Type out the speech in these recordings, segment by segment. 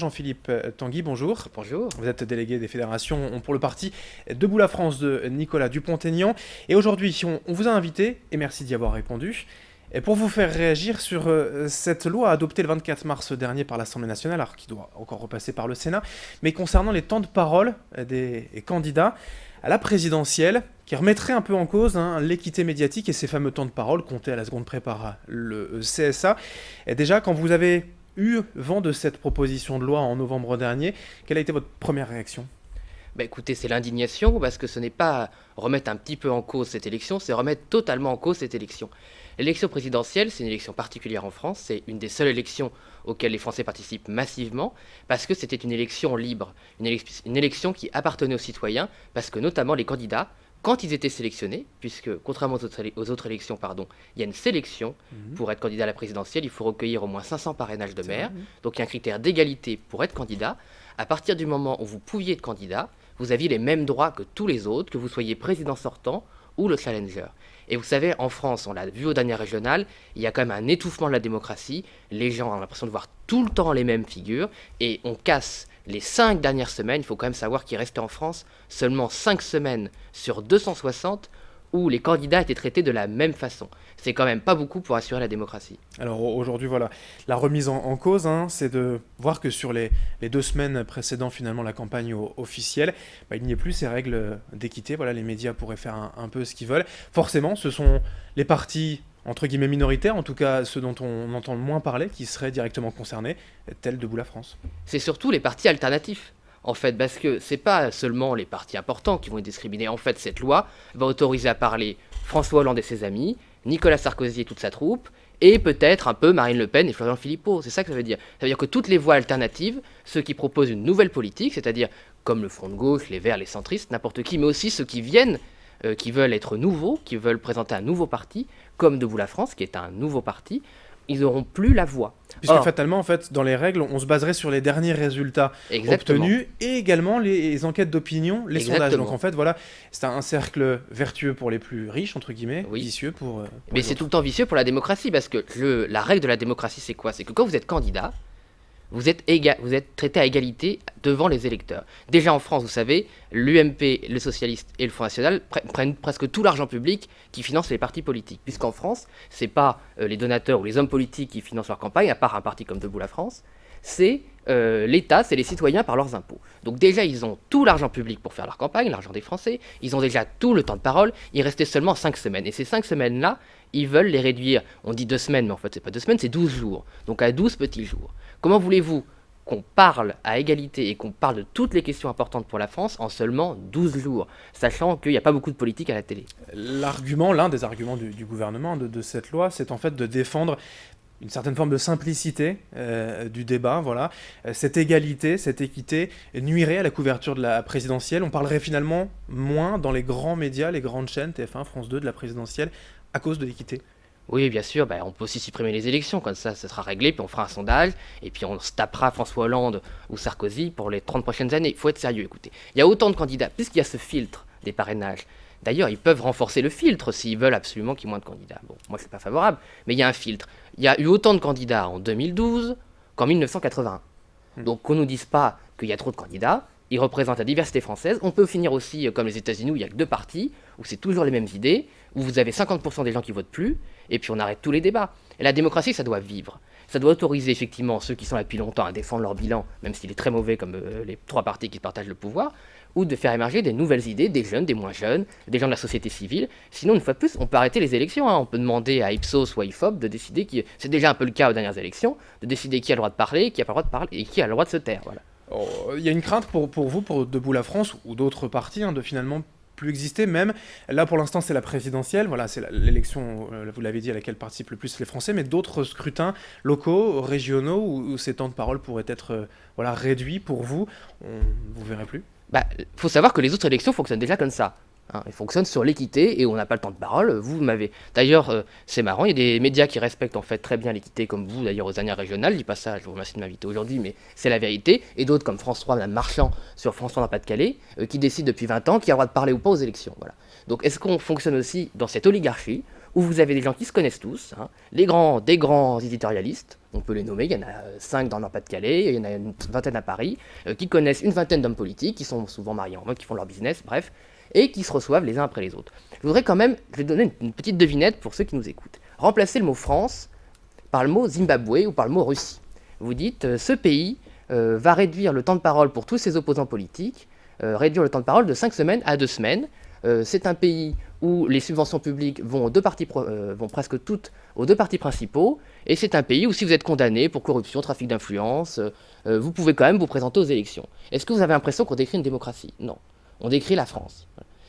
Jean-Philippe Tanguy, bonjour. Bonjour. Vous êtes délégué des fédérations pour le parti Debout la France de Nicolas Dupont-Aignan. Et aujourd'hui, on vous a invité, et merci d'y avoir répondu, et pour vous faire réagir sur cette loi adoptée le 24 mars dernier par l'Assemblée nationale, alors qui doit encore repasser par le Sénat, mais concernant les temps de parole des candidats à la présidentielle, qui remettrait un peu en cause l'équité médiatique et ces fameux temps de parole comptés à la seconde près par le CSA. Et déjà, quand vous avez eu vent de cette proposition de loi en novembre dernier, quelle a été votre première réaction ? Écoutez, c'est l'indignation, parce que ce n'est pas remettre un petit peu en cause cette élection, c'est remettre totalement en cause cette élection. L'élection présidentielle, c'est une élection particulière en France, c'est une des seules élections auxquelles les Français participent massivement, parce que c'était une élection libre, une élection qui appartenait aux citoyens, parce que notamment les candidats, quand ils étaient sélectionnés, puisque contrairement aux autres élections, il y a une sélection pour être candidat à la présidentielle, il faut recueillir au moins 500 parrainages de maires, donc il y a un critère d'égalité pour être candidat. À partir du moment où vous pouviez être candidat, vous aviez les mêmes droits que tous les autres, que vous soyez président sortant ou le challenger. Et vous savez, en France, on l'a vu aux dernières régionales, il y a quand même un étouffement de la démocratie, les gens ont l'impression de voir tout le temps les mêmes figures, et on casse les 5 dernières semaines. Il faut quand même savoir qu'il restait en France seulement 5 semaines sur 260 où les candidats étaient traités de la même façon. C'est quand même pas beaucoup pour assurer la démocratie. Alors aujourd'hui, voilà, la remise en cause, c'est de voir que sur les 2 semaines précédant finalement la campagne officielle, il n'y ait plus ces règles d'équité. Voilà, les médias pourraient faire un peu ce qu'ils veulent. Forcément, ce sont les partis entre guillemets minoritaires, en tout cas ceux dont on entend le moins parler, qui seraient directement concernés, tels Debout la France. C'est surtout les partis alternatifs. En fait, parce que c'est pas seulement les partis importants qui vont être discriminés. En fait, cette loi va autoriser à parler François Hollande et ses amis, Nicolas Sarkozy et toute sa troupe, et peut-être un peu Marine Le Pen et Florian Philippot. C'est ça que ça veut dire. Ça veut dire que toutes les voix alternatives, ceux qui proposent une nouvelle politique, c'est-à-dire comme le Front de gauche, les Verts, les centristes, n'importe qui, mais aussi ceux qui viennent, qui veulent être nouveaux, qui veulent présenter un nouveau parti, comme Debout la France, qui est un nouveau parti, ils n'auront plus la voix. Puisque fatalement, en fait, dans les règles, on se baserait sur les derniers résultats obtenus et également les enquêtes d'opinion, les sondages. Donc en fait, voilà, c'est un cercle vertueux pour les plus riches, entre guillemets, vicieux pour mais c'est tout le temps vicieux pour la démocratie, parce que la règle de la démocratie, c'est quoi ? C'est que quand vous êtes candidat, vous êtes traité à égalité devant les électeurs. Déjà en France, vous savez, l'UMP, le Socialiste et le Front National prennent presque tout l'argent public qui finance les partis politiques. Puisqu'en France, ce n'est pas les donateurs ou les hommes politiques qui financent leur campagne, à part un parti comme Debout la France, c'est l'État, c'est les citoyens par leurs impôts. Donc déjà, ils ont tout l'argent public pour faire leur campagne, l'argent des Français, ils ont déjà tout le temps de parole, il restait seulement 5 semaines. Et ces 5 semaines-là, ils veulent les réduire, on dit 2 semaines, mais en fait, c'est pas 2 semaines, c'est 12 jours. Donc à 12 petits jours. Comment voulez-vous qu'on parle à égalité et qu'on parle de toutes les questions importantes pour la France en seulement 12 jours, sachant qu'il n'y a pas beaucoup de politique à la télé ? L'un des arguments du gouvernement de cette loi, c'est en fait de défendre une certaine forme de simplicité du débat, voilà. Cette égalité, cette équité nuirait à la couverture de la présidentielle. On parlerait finalement moins dans les grands médias, les grandes chaînes, TF1, France 2, de la présidentielle, à cause de l'équité. Oui, bien sûr, on peut aussi supprimer les élections, comme ça sera réglé, puis on fera un sondage, et puis on se tapera François Hollande ou Sarkozy pour les 30 prochaines années. Il faut être sérieux, écoutez. Il y a autant de candidats, puisqu'il y a ce filtre des parrainages. D'ailleurs, ils peuvent renforcer le filtre s'ils veulent absolument qu'il y ait moins de candidats. Bon, moi je ne suis pas favorable, mais il y a un filtre. Il y a eu autant de candidats en 2012 qu'en 1981. Donc qu'on ne nous dise pas qu'il y a trop de candidats, ils représentent la diversité française. On peut finir aussi comme les États-Unis où il n'y a que 2 partis, où c'est toujours les mêmes idées, où vous avez 50% des gens qui votent plus, et puis on arrête tous les débats. Et la démocratie, ça doit vivre. Ça doit autoriser effectivement ceux qui sont là depuis longtemps à défendre leur bilan, même s'il est très mauvais comme les 3 partis qui partagent le pouvoir, ou de faire émerger des nouvelles idées, des jeunes, des moins jeunes, des gens de la société civile. Sinon, une fois de plus, on peut arrêter les élections. On peut demander à Ipsos ou à IFOP de décider qui... C'est déjà un peu le cas aux dernières élections, de décider qui a le droit de parler, qui n'a pas le droit de parler, et qui a le droit de se taire. Voilà. Il y a une crainte pour vous, pour Debout la France, ou d'autres partis, de finalement plus exister même. Là, pour l'instant, c'est la présidentielle. Voilà, c'est l'élection, vous l'avez dit, à laquelle participent le plus les Français, mais d'autres scrutins locaux, régionaux, où ces temps de parole pourraient être réduits pour vous, vous verrez plus. Faut savoir que les autres élections fonctionnent déjà comme ça. Ils fonctionnent sur l'équité et on n'a pas le temps de parole. Vous m'avez. D'ailleurs, c'est marrant, il y a des médias qui respectent en fait très bien l'équité, comme vous d'ailleurs aux dernières régionales. Je dis pas ça, je vous remercie de m'inviter aujourd'hui, mais c'est la vérité. Et d'autres comme France 3, Madame Marchand sur France 3 dans le Pas-de-Calais, qui décident depuis 20 ans qui a le droit de parler ou pas aux élections. Voilà. Donc est-ce qu'on fonctionne aussi dans cette oligarchie où vous avez des gens qui se connaissent tous, des grands éditorialistes, on peut les nommer, il y en a 5 dans le Nord-Pas-de-Calais, il y en a une vingtaine à Paris, qui connaissent une vingtaine d'hommes politiques, qui sont souvent mariés en mode, qui font leur business, bref, et qui se reçoivent les uns après les autres. Je voudrais quand même, je vais donner une petite devinette pour ceux qui nous écoutent. Remplacez le mot France par le mot Zimbabwe ou par le mot Russie. Vous dites, ce pays va réduire le temps de parole pour tous ses opposants politiques, réduire le temps de parole de 5 semaines à 2 semaines. C'est un pays où les subventions publiques vont presque toutes aux 2 partis principaux, et c'est un pays où si vous êtes condamné pour corruption, trafic d'influence, vous pouvez quand même vous présenter aux élections. Est-ce que vous avez l'impression qu'on décrit une démocratie? Non, on décrit la France.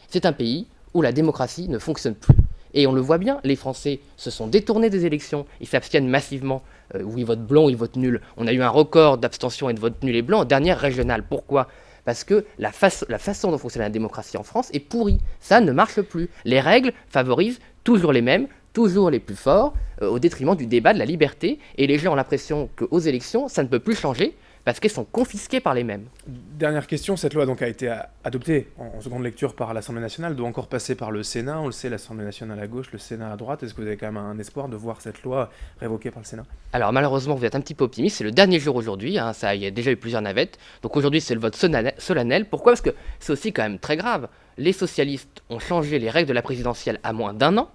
C'est un pays où la démocratie ne fonctionne plus. Et on le voit bien, les Français se sont détournés des élections, ils s'abstiennent massivement, ou ils votent blanc ou ils votent nul. On a eu un record d'abstention et de vote nul et blanc en dernière régionale. Pourquoi ? Parce que la façon dont fonctionne la démocratie en France est pourrie. Ça ne marche plus. Les règles favorisent toujours les mêmes, toujours les plus forts, au détriment du débat, de la liberté. Et les gens ont l'impression qu'aux élections, ça ne peut plus changer parce qu'elles sont confisquées par les mêmes. Dernière question, cette loi donc a été adoptée en seconde lecture par l'Assemblée nationale, doit encore passer par le Sénat. On le sait, l'Assemblée nationale à gauche, le Sénat à droite. Est-ce que vous avez quand même un espoir de voir cette loi révoquée par le Sénat? Alors malheureusement, vous êtes un petit peu optimiste, c'est le dernier jour aujourd'hui, hein, il y a déjà eu plusieurs navettes, donc aujourd'hui c'est le vote solennel. Pourquoi ? Parce que c'est aussi quand même très grave. Les socialistes ont changé les règles de la présidentielle à moins d'1 an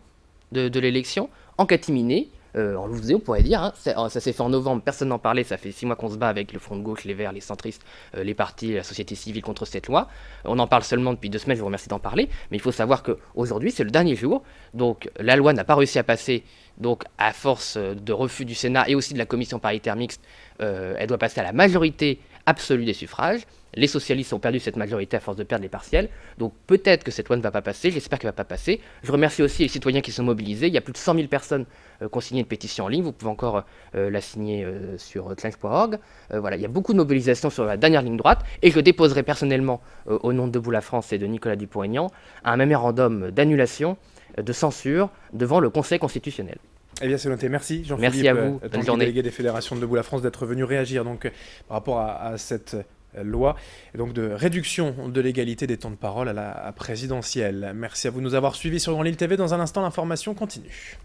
de l'élection, en catimini. En loose, on pourrait dire, hein. Ça s'est fait en novembre, personne n'en parlait, ça fait 6 mois qu'on se bat avec le Front de gauche, les Verts, les centristes, les partis, la société civile contre cette loi. On en parle seulement depuis 2 semaines, je vous remercie d'en parler, mais il faut savoir qu'aujourd'hui c'est le dernier jour, donc la loi n'a pas réussi à passer, donc à force de refus du Sénat et aussi de la commission paritaire mixte, elle doit passer à la majorité absolue des suffrages. Les socialistes ont perdu cette majorité à force de perdre les partiels, donc peut-être que cette loi ne va pas passer, j'espère qu'elle ne va pas passer. Je remercie aussi les citoyens qui sont mobilisés, il y a plus de 100 000 personnes qui ont signé une pétition en ligne, vous pouvez encore la signer sur change.org. Voilà, il y a beaucoup de mobilisation sur la dernière ligne droite, et je déposerai personnellement, au nom de Debout la France et de Nicolas Dupont-Aignan, un mémorandum d'annulation, de censure, devant le Conseil constitutionnel. Eh bien, c'est noté. Merci, Jean-Philippe. Merci à vous. Bonne journée. Délégué des fédérations de Debout la France, d'être venu réagir donc, par rapport à cette loi et donc de réduction de l'égalité des temps de parole à la présidentielle. Merci à vous de nous avoir suivis sur Grand Lille TV. Dans un instant, l'information continue.